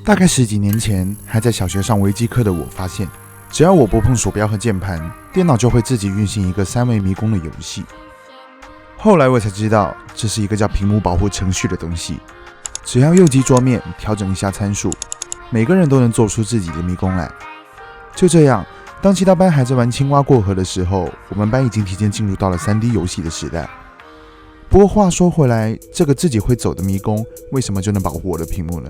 大概10几年前，还在小学上微机课的我发现，只要我不碰鼠标和键盘，电脑就会自己运行一个3维迷宫的游戏。后来我才知道，这是一个叫屏幕保护程序的东西。只要右击桌面，调整一下参数，每个人都能做出自己的迷宫来。就这样，当其他班还在玩青蛙过河的时候，我们班已经提前进入到了 3D 游戏的时代。不过话说回来，这个自己会走的迷宫，为什么就能保护我的屏幕呢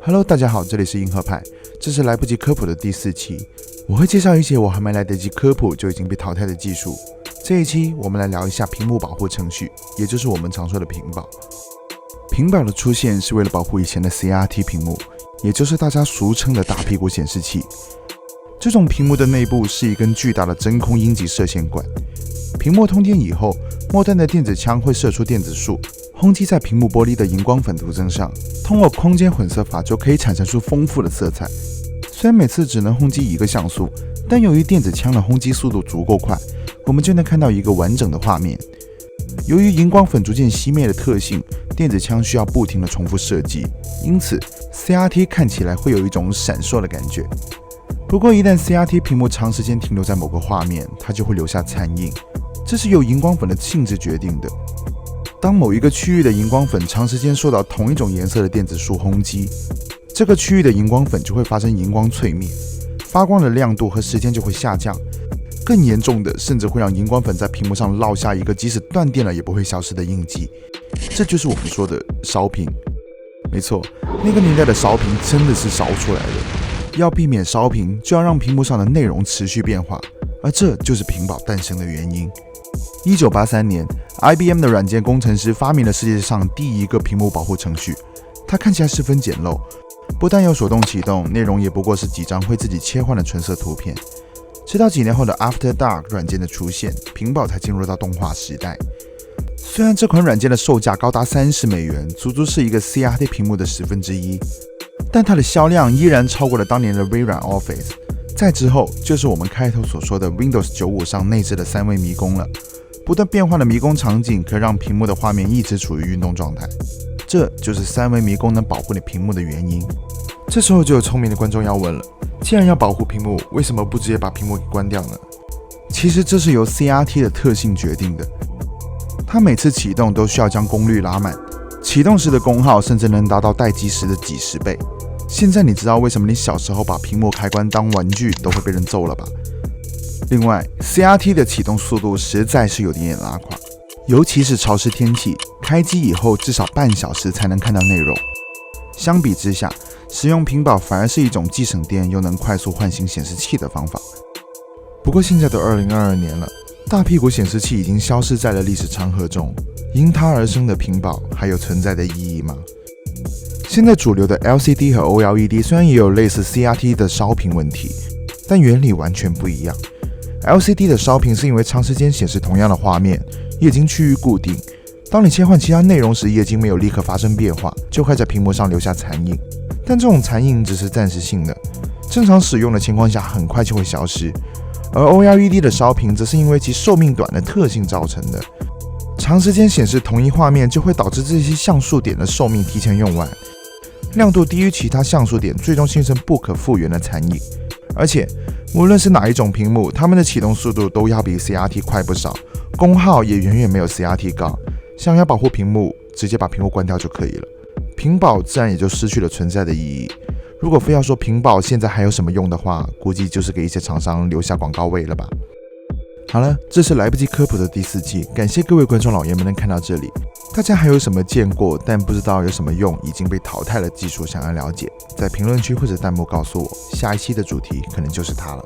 ？Hello， 大家好，这里是硬核派，这是来不及科普的第4期。我会介绍一些我还没来得及科普就已经被淘汰的技术。这一期我们来聊一下屏幕保护程序，也就是我们常说的屏保。屏保的出现是为了保护以前的 CRT 屏幕，也就是大家俗称的大屁股显示器。这种屏幕的内部是一根巨大的真空阴极射线管。屏幕通电以后，末端的电子枪会射出电子束，轰击在屏幕玻璃的荧光粉图层上，通过空间混色法就可以产生出丰富的色彩。虽然每次只能轰击1个像素，但由于电子枪的轰击速度足够快，我们就能看到一个完整的画面。由于荧光粉逐渐熄灭的特性，电子枪需要不停地重复射击，因此 CRT 看起来会有一种闪烁的感觉。不过一旦 CRT 屏幕长时间停留在某个画面，它就会留下残影，这是由荧光粉的性质决定的。当某一个区域的荧光粉长时间受到同一种颜色的电子束轰击，这个区域的荧光粉就会发生荧光脆灭，发光的亮度和时间就会下降。更严重的，甚至会让荧光粉在屏幕上烙下一个即使断电了也不会消失的印记。这就是我们说的烧屏。没错，那个年代的烧屏真的是烧出来的。要避免烧屏，就要让屏幕上的内容持续变化，而这就是屏保诞生的原因。1983年 IBM 的软件工程师发明了世界上第一个屏幕保护程序，它看起来十分简陋，不但有手动启动，内容也不过是几张会自己切换的纯色图片。直到几年后的 After Dark 软件的出现，屏保才进入到动画时代。虽然这款软件的售价高达$30，足足是一个 CRT 屏幕的1/10，但它的销量依然超过了当年的微软 Office。再之后就是我们开头所说的 Windows 95上内置的3维迷宫了。不断变换的迷宫场景可以让屏幕的画面一直处于运动状态，这就是3维迷宫能保护你屏幕的原因。这时候就有聪明的观众要问了，既然要保护屏幕，为什么不直接把屏幕给关掉呢？其实这是由 CRT 的特性决定的，它每次启动都需要将功率拉满，启动时的功耗甚至能达到待机时的几十倍。现在你知道为什么你小时候把屏幕开关当玩具都会被人揍了吧？另外 CRT 的启动速度实在是有点拉垮，尤其是潮湿天气，开机以后至少半小时才能看到内容。相比之下，使用屏保反而是一种既省电又能快速唤醒显示器的方法。不过现在都2022年了，大屁股显示器已经消失在了历史长河中，因它而生的屏保还有存在的意义吗？现在主流的 LCD 和 OLED 虽然也有类似 CRT 的烧屏问题，但原理完全不一样。LCD 的烧屏是因为长时间显示同样的画面，液晶趋于固定，当你切换其他内容时，液晶没有立刻发生变化，就会在屏幕上留下残影。但这种残影只是暂时性的，正常使用的情况下很快就会消失。而 OLED 的烧屏则是因为其寿命短的特性造成的，长时间显示同一画面就会导致这些像素点的寿命提前用完，亮度低于其他像素点，最终形成不可复原的残影。而且无论是哪一种屏幕，它们的启动速度都要比 CRT 快不少，功耗也远远没有 CRT 高。想要保护屏幕，直接把屏幕关掉就可以了，屏保自然也就失去了存在的意义。如果非要说屏保现在还有什么用的话，估计就是给一些厂商留下广告位了吧。好了，这是来不及科普的第4季，感谢各位观众老爷们能看到这里。大家还有什么见过但不知道有什么用，已经被淘汰的技术想要了解，在评论区或者弹幕告诉我，下一期的主题可能就是它了。